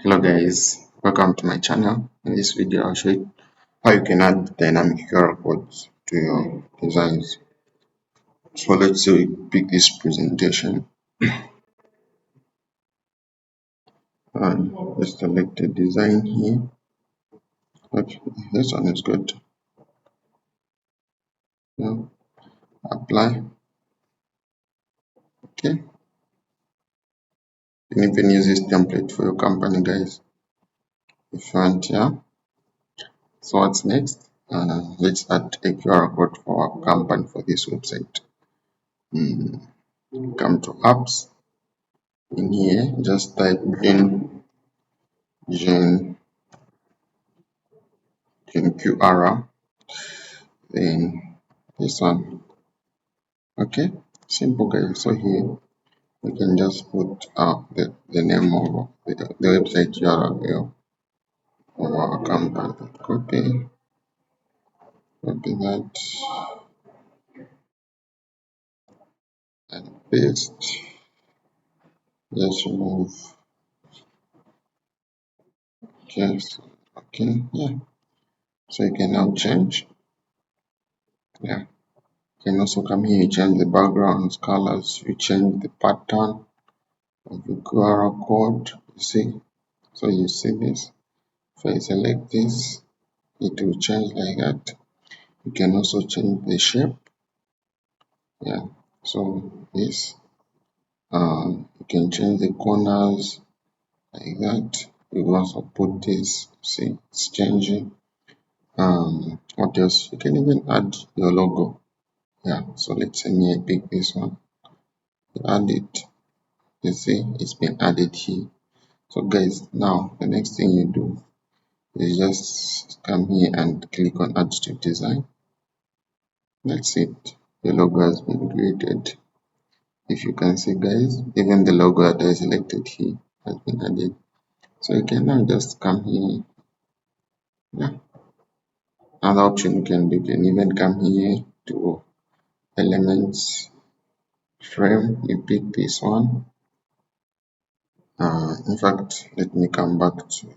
Hello guys, welcome to my channel. In this video I'll show you how you can add dynamic QR codes to your designs. So let's say we pick this presentation and let's select the design here. Okay, this one is good. Yeah, apply. Okay, you can even use this template for your company guys if you want. Yeah, so what's next? Let's add a QR code for our company for this website. Come to apps. In here just type in Gen QR, then this one. Okay, simple guys. So here we can just put the name of the website URL of our company. Copy that and paste. Just remove. Just okay, yeah. So you can now change. Yeah. You can also come here, you change the backgrounds, colors, you change the pattern of the QR code. You see? So you see this. If I select this, it will change like that. You can also change the shape. Yeah, so this you can change the corners like that. You can also put this, see it's changing. What else? You can even add your logo. Yeah, so let's say me I pick this one, add it. You see it's been added here. So guys, now the next thing you do is just come here and click on add to design. That's it, the logo has been created. If you can see guys, even the logo that I selected here has been added. So you can now just come here. Yeah, another option you can do, you can even come here to elements, frame, you pick this one. In fact, let me come back to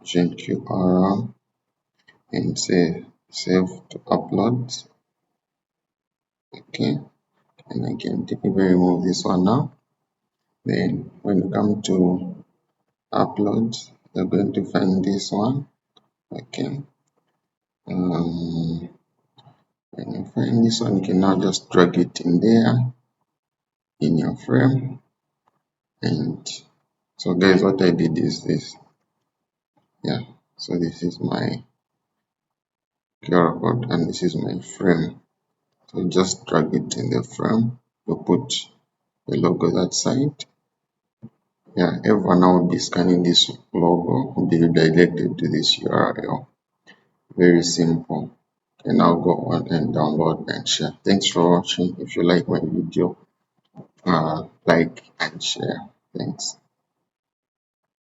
GenQR and say save to upload. Okay, and I can even remove this one now. Then when you come to upload, you're going to find this one. Okay, when you find this one, you can now just drag it in there in your frame. And so guys, what I did is this. Yeah, so this is my QR code and this is my frame. So just drag it in the frame. You put the logo that side. Yeah, everyone now will be scanning this logo, will be redirected to this URL. Very simple. You can now go on and download and share. Thanks for watching. If you like my video, like and share. Thanks.